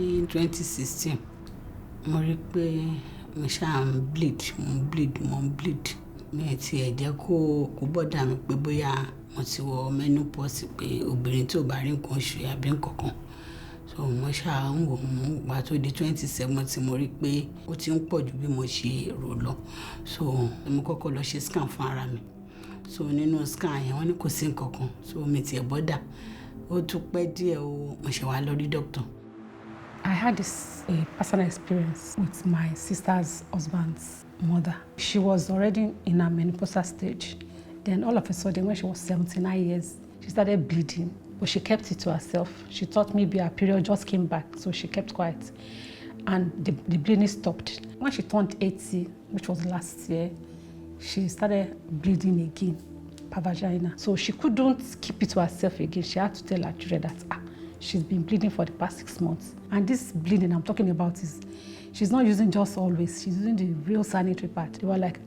In 2016, mo rí pé mo ṣáà ń bleed. Mi ti ẹ̀ jẹ́ kó bọ́dà mi pé bóyá mo ti wọ menopause pé obìnrin tí ò bá rí nǹkan oṣù àbí nǹkan kan. So mo ṣáà ń wò mú ìgbà tó di 2017 mo rí pé ó ti ń pọ̀ ju bí mo ṣe rò lọ. So mo kọ́kọ́ lọ ṣe scan fún ara mi. So nínú scan yẹn wọ́n ní kò sí nǹkan kan. So mi ti ẹ̀ bọ́dà. Ó tún pẹ́ díẹ̀ mo ṣe wá lọ rí doctor. I had a personal experience with my sister's husband's mother. She was already in her menopausal stage. Then all of a sudden, when she was 79 years, she started bleeding, but she kept it to herself. She thought maybe her period just came back, so she kept quiet. And the bleeding stopped. When she turned 80, which was last year, she started bleeding again, per vagina. So she couldn't keep it to herself again. She had to tell her children that she's been bleeding for the past 6 months. And this bleeding I'm talking about is, she's not using just always, she's using the real sanitary pad. They were like,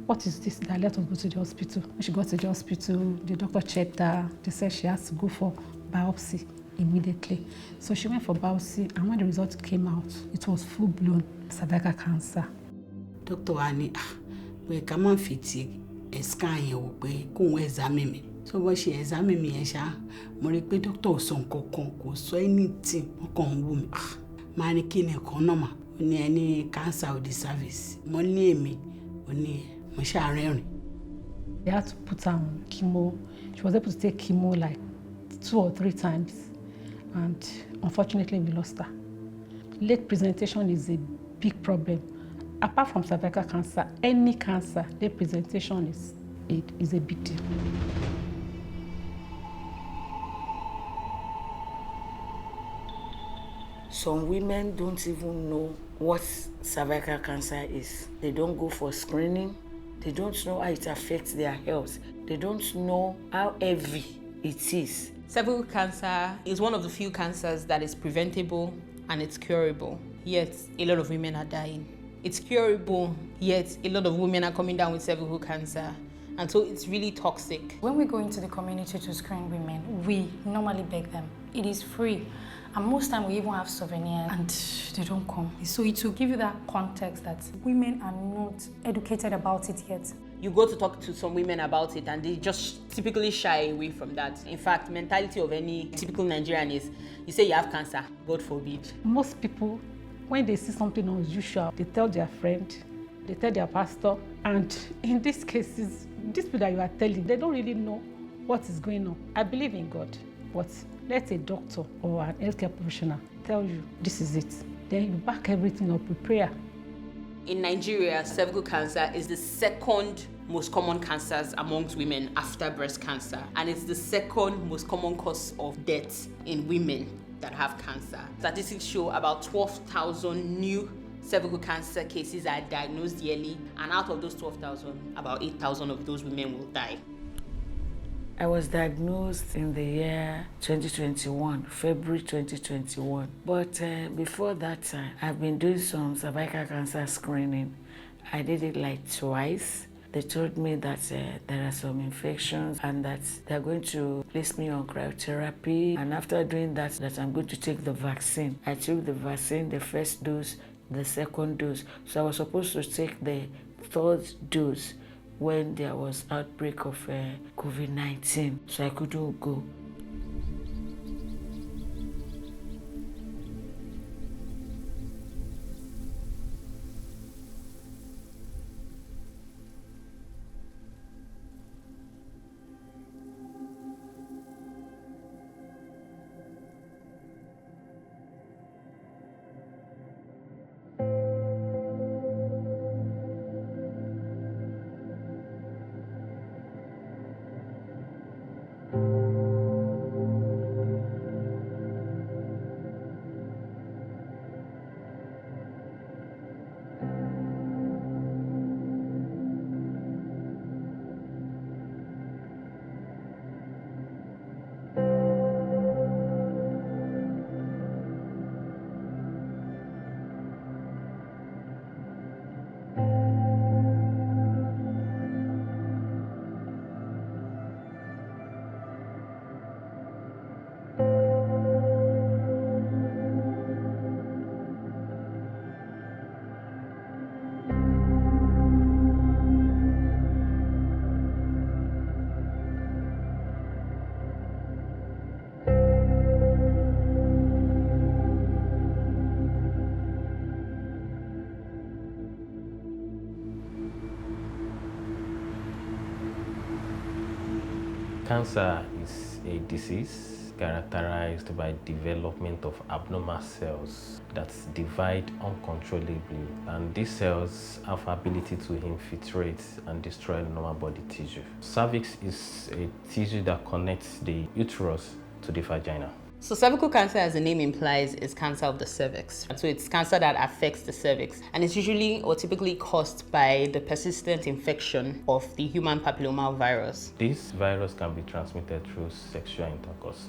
what is this? They let us go to the hospital. When she got to the hospital, the doctor checked her. They said she has to go for biopsy immediately. So she went for biopsy, and when the result came out, it was full-blown cervical cancer. Doctor wa ní, pé ká má fi ti scan yẹn wò pé kóun examine mi. So bó ṣe examine mi yẹn ṣá, mo rí pé doctor ò sọ nǹkan kan, kò sọ anything, wọ́n kàn ń wò mí. Máa ní kí ni nǹkan náà mà? Ó ní ẹni cancer of the cervix. Mo ní èmi, ó ní mo ṣáà rẹ́rìn. They had to put her on chemo. She was able to take chemo like 2 or 3 times, and unfortunately we lost her. Late presentation is a big problem. Apart from cervical cancer, any cancer, late presentation is a big deal. Some women don't even know what cervical cancer is. They don't go for screening. They don't know how it affects their health. They don't know how heavy it is. Cervical cancer is one of the few cancers that is preventable and it's curable, yet a lot of women are dying. It's curable, yet a lot of women are coming down with cervical cancer. And so it's really toxic. When we go into the community to screen women, we normally beg them. It is free. And most time we even have souvenirs and they don't come. So it will give you that context that women are not educated about it yet. You go to talk to some women about it and they just typically shy away from that. In fact, mentality of any typical Nigerian is, you say you have cancer, God forbid. Most people, when they see something unusual, they tell their friend, they tell their pastor, and in these cases, these people that you are telling, they don't really know what is going on. I believe in God, but let a doctor or an healthcare professional tell you this is it. Then you back everything up with prayer. In Nigeria, cervical cancer is the second most common cancers amongst women after breast cancer. And it's the second most common cause of death in women that have cancer. Statistics show about 12,000 new cervical cancer cases are diagnosed yearly. And out of those 12,000, about 8,000 of those women will die. I was diagnosed in the year 2021, February 2021. But before that time, I've been doing some cervical cancer screening. I did it like twice. They told me that there are some infections and that they're going to place me on cryotherapy. And after doing that, I'm going to take the vaccine. I took the vaccine, the first dose, the second dose. So I was supposed to take the third dose when there was outbreak of COVID-19, so I couldn't go. Cancer is a disease characterized by development of abnormal cells that divide uncontrollably, and these cells have ability to infiltrate and destroy normal body tissue. Cervix is a tissue that connects the uterus to the vagina. So cervical cancer, as the name implies, is cancer of the cervix. So it's cancer that affects the cervix, and it's usually or typically caused by the persistent infection of the human papilloma virus. This virus can be transmitted through sexual intercourse,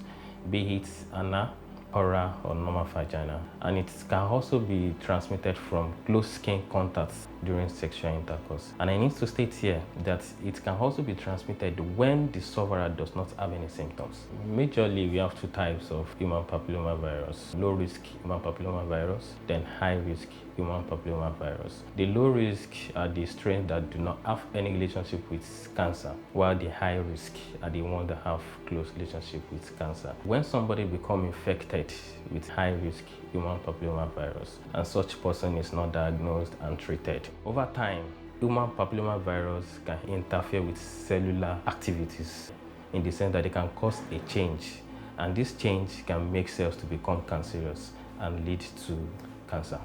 be it anal, oral, or normal vagina, and it can also be transmitted from close skin contacts during sexual intercourse. And I need to state here that it can also be transmitted when the sufferer does not have any symptoms. Majorly, we have two types of human papilloma virus: low risk human papilloma virus, then high risk human papilloma virus. The low risk are the strains that do not have any relationship with cancer, while the high risk are the ones that have close relationship with cancer. When somebody becomes infected with high risk human papilloma virus and such person is not diagnosed and treated, over time, human papilloma virus can interfere with cellular activities in the sense that they can cause a change, and this change can make cells to become cancerous and lead to cancer.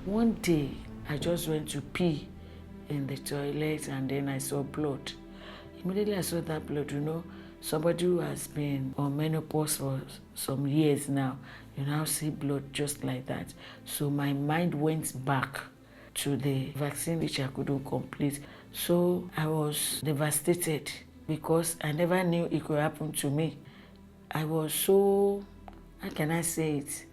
One day, I just went to pee in the toilet and then I saw blood. Immediately I saw that blood, somebody who has been on menopause for some years now, you now see blood just like that. So my mind went back to the vaccine which I couldn't complete. So I was devastated because I never knew it could happen to me. I was so, how can I say it?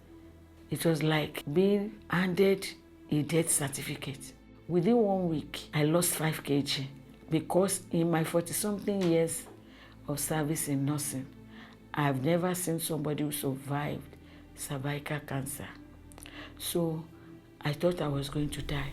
It was like being handed a death certificate. Within 1 week, I lost 5 kg because in my 40-something years of service in nursing, I've never seen somebody who survived cervical cancer. So I thought I was going to die.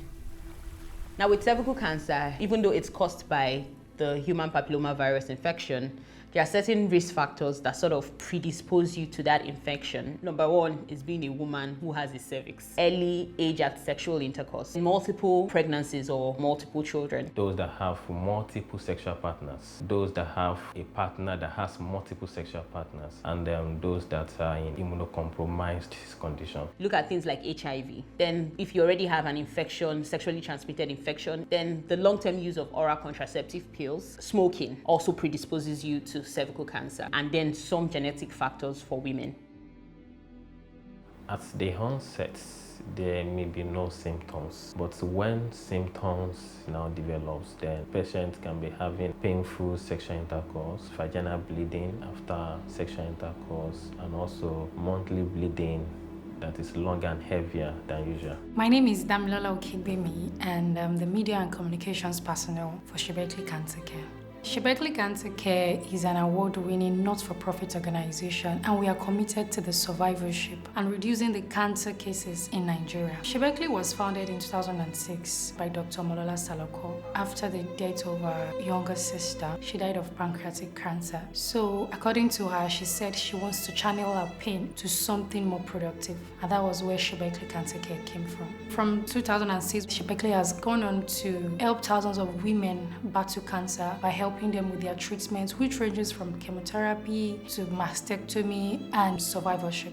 Now with cervical cancer, even though it's caused by the human papilloma virus infection, there are certain risk factors that sort of predispose you to that infection. Number one is being a woman who has a cervix, early age at sexual intercourse, multiple pregnancies or multiple children. Those that have multiple sexual partners, those that have a partner that has multiple sexual partners, and those that are in immunocompromised condition. Look at things like HIV. Then if you already have an infection, sexually transmitted infection, then the long-term use of oral contraceptive pills, smoking also predisposes you to cervical cancer, and then some genetic factors for women. At the onset, there may be no symptoms, but when symptoms now develops, then patient can be having painful sexual intercourse, vaginal bleeding after sexual intercourse, and also monthly bleeding that is longer and heavier than usual. My name is Damilola Okigbemi, and I'm the media and communications personnel for Cervical Cancer Care. Cervical Cancer Care is an award-winning not-for-profit organization, and we are committed to the survivorship and reducing the cancer cases in Nigeria. Cervical was founded in 2006 by Dr. Molola Saloko after the death of her younger sister. She died of pancreatic cancer. So, according to her, she said she wants to channel her pain to something more productive, and that was where Cervical Cancer Care came from. From 2006, Cervical has gone on to help thousands of women battle cancer by helping them with their treatments, which ranges from chemotherapy to mastectomy and survivorship.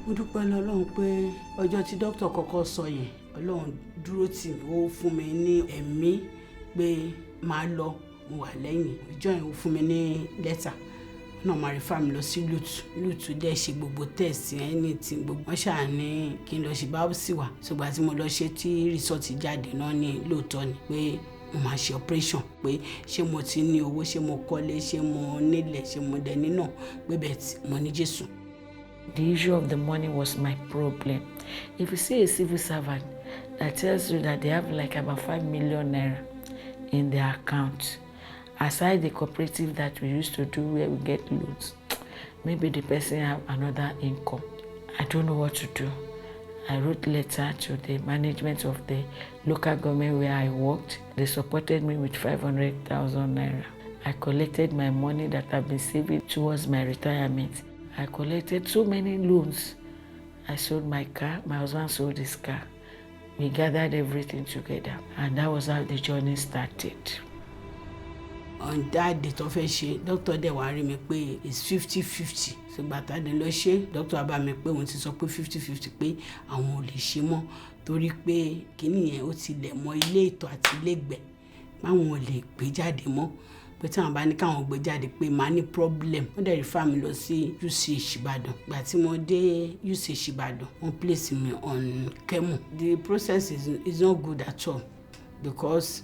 Mo dúpẹ́ lọ́lọ́run pé ọjọ́ tí dókítà kọ́kọ́ sọ yẹn, Ọlọ́run dúró tì mí, ó fún mi ní ẹ̀mí pé màá lọ, mo wà lẹ́yìn. Ìjọ yẹn ó fún mi ní lẹ́tà. Náà máa refer mi lọ sí lùtù dẹ̀ ṣe gbogbo test anything gbogbo. Wọ́n ṣáà ní kí n lọ ṣe biopsy wá. Ṣùgbọ́n tí mo lọ ṣe tí result jáde náà ní lóòótọ́ ni pé mo máa ṣe operation, pé ṣé mo ti ní owó, ṣé mo kọ́lé, ṣé mo nílẹ̀, ṣé mo dẹ̀ nínà, pé bẹ́ẹ̀ tí mo ní Jésù. The issue of the money was my problem. If you see a civil servant that tells you that they have like about 5 million naira in their account, aside the cooperative that we used to do where we get loans, maybe the person have another income. I don't know what to do. I wrote letter to the management of the local government where I worked. They supported me with 500,000 naira. I collected my money that I've been saving towards my retirement. I collected so many loans. I sold my car, my husband sold his car. We gathered everything together, and that was how the journey started. on that date tó fẹ́ ṣe doctor dẹ̀ wá rí mi pé it's 50-50 ṣùgbọ́n àtàdé lọ ṣe doctor bá mi pé òun ti sọ pé 50-50 pé àwọn ò lè ṣe mọ́ torí pé kíní yẹn ó ti lẹ̀ mọ́ ilé ìtọ̀ àti ilé ìgbẹ́ báwọn ò lè gbé jáde mọ́ pé tí àwọn bá ní káwọn gbé jáde pé màá ní problem wọ́n dẹ̀ refer mi lọ sí UCH Ìbàdàn gbà tí mo dé UCH Ìbàdàn wọ́n place me on chemo. The process is not good at all because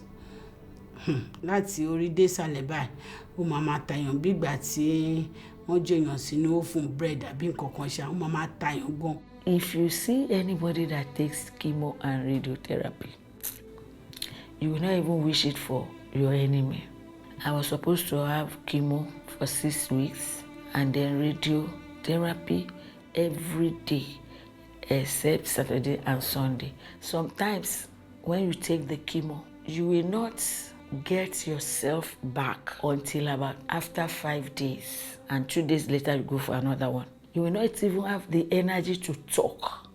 láti orí dé sàlẹ̀ báyìí ó máa tàyàn bí ìgbà tí wọ́n jẹyàn sínú oven bread àbí nǹkan kan ṣá ó máa tàyàn gan. If you see anybody that takes chemo and radiotherapy, you will not even wish it for your enemy. I was supposed to have chemo for 6 weeks and then radiotherapy every day except Saturday and Sunday. Sometimes when you take the chemo, you will not get yourself back until about after 5 days, and 2 days later you go for another one. You will not even have the energy to talk,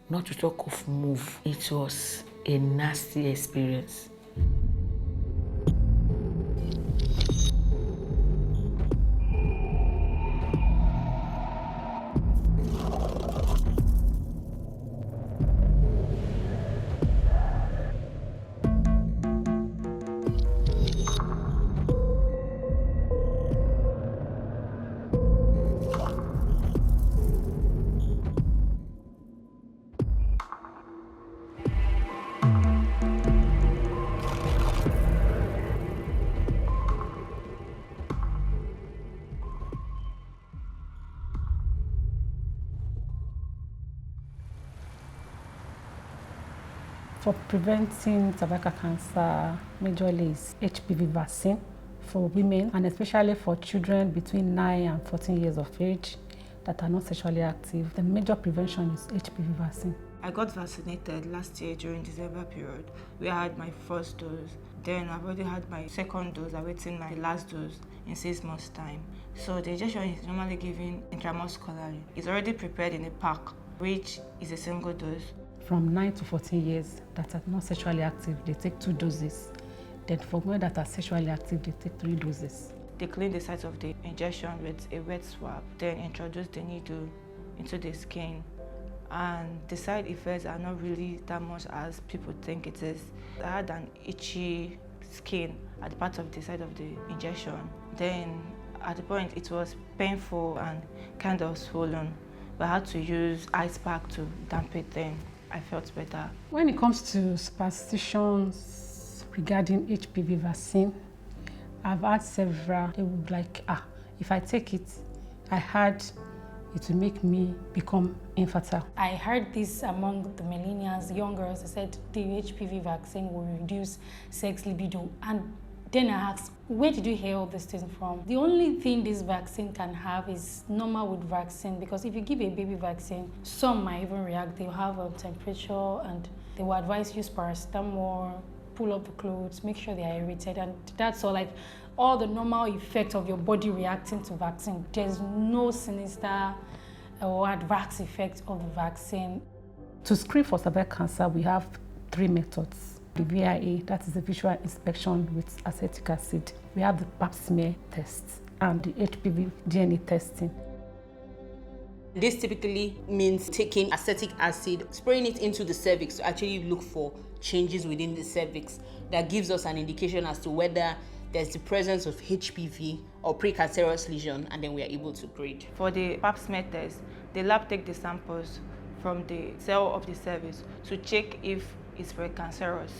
not to talk of move. It was a nasty experience. For preventing cervical cancer, majorly is HPV vaccine for women and especially for children between 9 and 14 years of age that are not sexually active. The major prevention is HPV vaccine. I got vaccinated last year during December period. We had my first dose. Then I've already had my second dose. I'm waiting my last dose in 6 months' time. So the injection is normally given intramuscularly. It's already prepared in a pack, which is a single dose. From 9 to 14 years that are not sexually active, they take 2 doses. Then for women that are sexually active, they take 3 doses. They clean the site of the injection with a wet swab, then introduce the needle into the skin. And the side effects are not really that much as people think it is. I had an itchy skin at the part of the side of the injection. Then at the point it was painful and kind of swollen, but I had to use ice pack to damp it. Then I felt better. When it comes to superstitions regarding HPV vaccine, I've had several. They would be like, if I take it, I heard it will make me become infertile. I heard this among the millennials, young girls. They said the HPV vaccine will reduce sex libido. And then I asked, where did you hear all these things from? The only thing this vaccine can have is normal with vaccine, because if you give a baby vaccine, some might even react. They'll have a temperature and they will advise use paracetamol, pull up the clothes, make sure they are irritated, and that's all. Like all the normal effect of your body reacting to vaccine. There's no sinister or adverse effect of the vaccine. To screen for cervical cancer, we have 3 methods. The VIA, that is the visual inspection with acetic acid. We have the pap smear test and the HPV DNA testing. This typically means taking acetic acid, spraying it into the cervix to actually look for changes within the cervix. That gives us an indication as to whether there's the presence of HPV or precancerous lesion, and then we are able to grade. For the pap smear test, the lab takes the samples from the cell of the cervix to check if it's precancerous.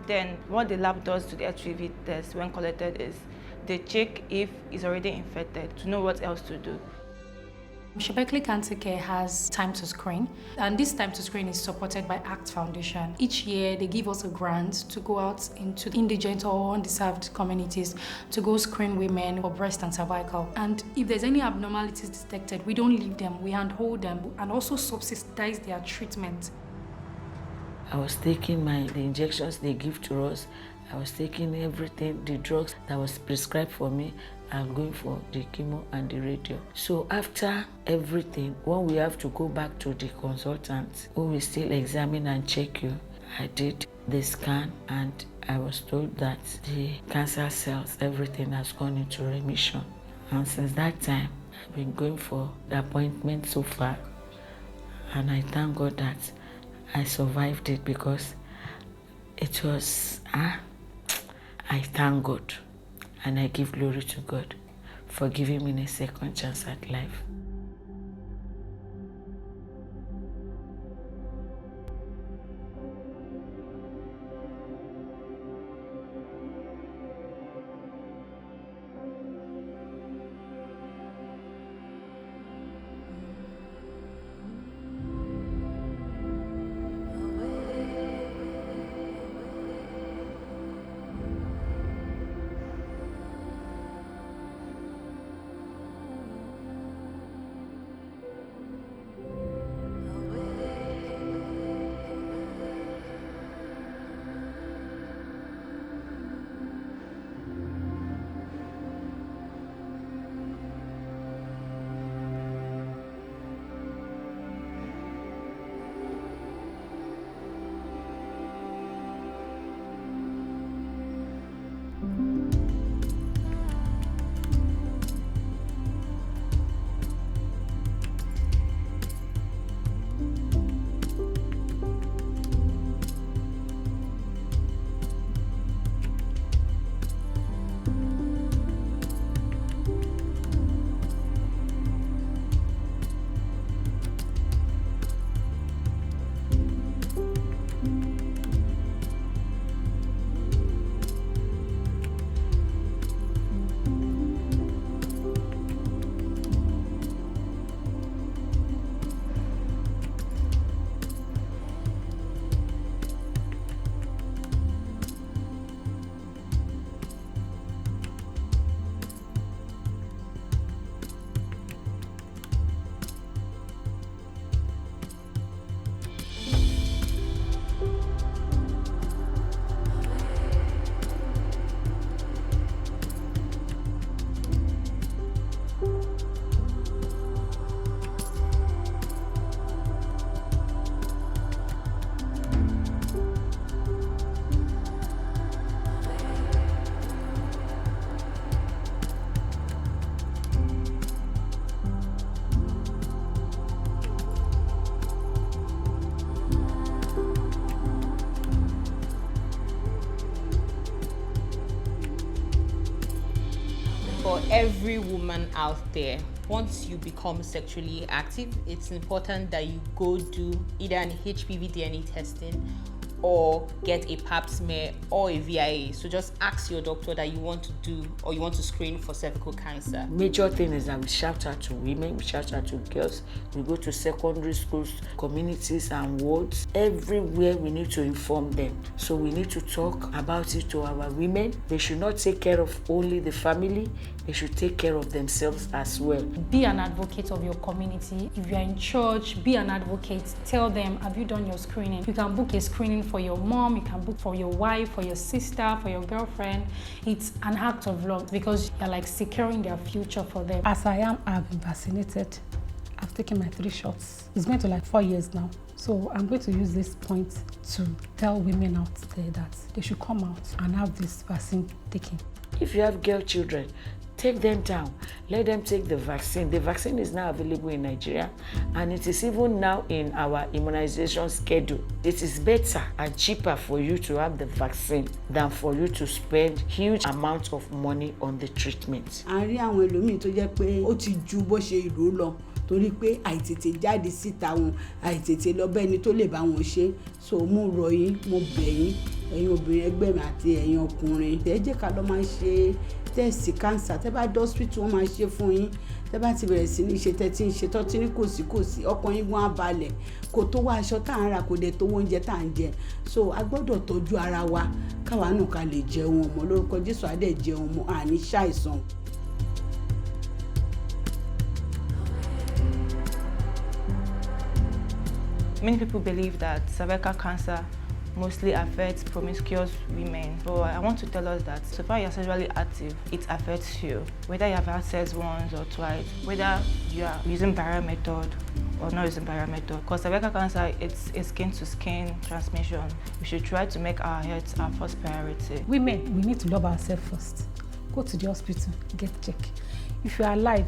Then what the lab does to the HPV test when collected is they check if it's already infected to know what else to do. Cervical Cancer Care has time to screen, and this time to screen is supported by ACT Foundation. Each year they give us a grant to go out into indigent or undeserved communities to go screen women for breast and cervical. And if there's any abnormalities detected, we don't leave them, we handhold them and also subsidize their treatment. I was taking the injections they give to us. I was taking everything, the drugs that was prescribed for me, and going for the chemo and the radio. So after everything, when we have to go back to the consultant who will still examine and check you, I did the scan, and I was told that the cancer cells, everything has gone into remission. And since that time, I've been going for the appointment so far. And I thank God that I survived it, because it was, I thank God. And I give glory to God for giving me a second chance at life. For every woman out there, once you become sexually active, it's important that you go do either an HPV DNA testing or get a pap smear or a VIA. So just ask your doctor that you want to do or you want to screen for cervical cancer. Major thing is that we shout out to women, we shout out to girls, we go to secondary schools, communities and wards. Everywhere we need to inform them. So we need to talk about it to our women. They should not take care of only the family, they should take care of themselves as well. Be an advocate of your community. If you're in church, be an advocate. Tell them, have you done your screening? You can book a screening for your mom, you can book for your wife, for your sister, for your girlfriend. It's an act of love because you're like securing their future for them. As I am, I've been vaccinated. I've taken my 3 shots. It's going to like 4 years now. So I'm going to use this point to tell women out there that they should come out and have this vaccine taken. If you have girl children, take them down. Let them take the vaccine. The vaccine is now available in Nigeria and it is even now in our immunization schedule. It is better and cheaper for you to have the vaccine than for you to spend huge amounts of money on the treatment. A rí àwọn ẹlòmíì tó jẹ́ pé ó ti ju bó ṣe ìró lọ torí pé àìtètè jáde síta wọn, àìtètè lọ bẹ́ni tó lè bá wọn ṣe. So mo rọ̀ yín, mo bẹ̀ yín, ẹ̀yin obìnrin ẹgbẹ́ mi àti ẹ̀yin ọkùnrin. Ẹ jẹ́ ká lọ máa ṣe test cancer. Tẹ́ bá dé hospital wọ́n máa ṣe fún yín. Tẹ́ bá ti bẹ̀rẹ̀ sí ní ṣe tẹ́ tí ń ṣe tó tí ní kòsíkòsí ọkàn yín gan á balẹ̀. Kò tó wá aṣọ tá à ń rà, kò dẹ̀ tó oúnjẹ tá à ń jẹ. So a gbọ́dọ̀ tọ́jú ara wa káwa náà ká lè jẹun ọmọ. Lórúkọ Jésù á dẹ̀ jẹun ọmọ, àní ṣàìsàn. Many people believe that cervical cancer mostly affects promiscuous women, but I want to tell us that so far you're sexually active, it affects you. Whether you have had sex once or twice, whether you are using barrier method or not using barrier method. Because cervical cancer, it's a skin-to-skin transmission. We should try to make our health our first priority. Women, we need to love ourselves first. Go to the hospital, get checked. If you are alive,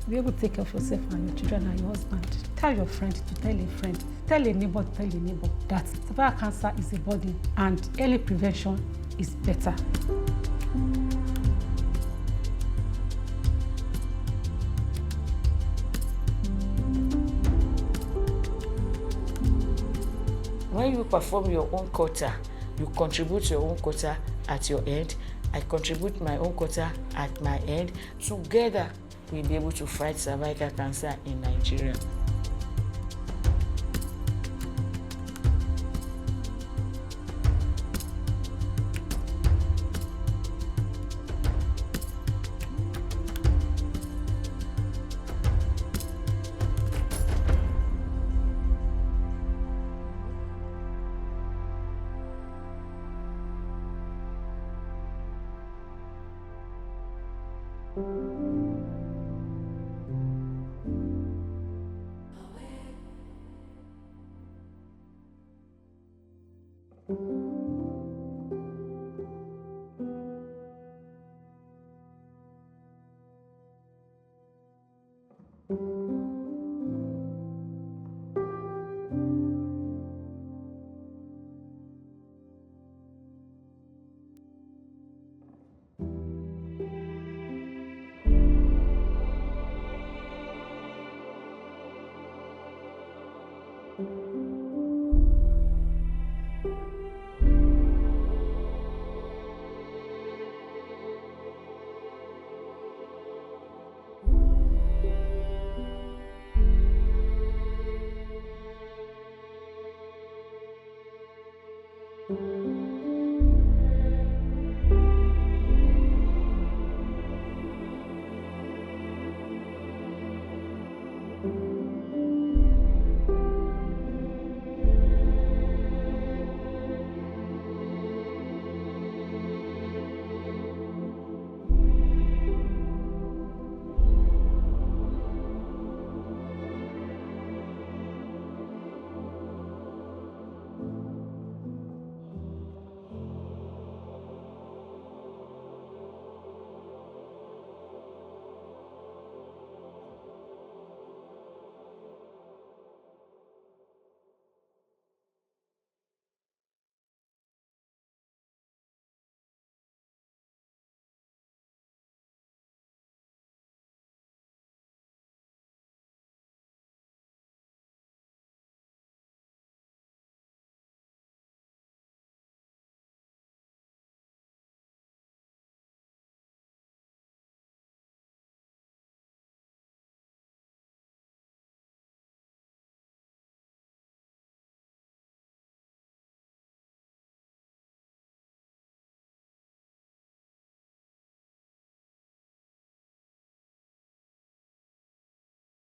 be able to take care of yourself and your children and your husband. Tell your friend to tell a friend. Tell a neighbor to tell a neighbor that cervical cancer is a burden and early prevention is better. When you perform your own quota, you contribute your own quota at your end. I contribute my own quota at my end. Together, we'll be able to fight cervical cancer in Nigeria. Thank you.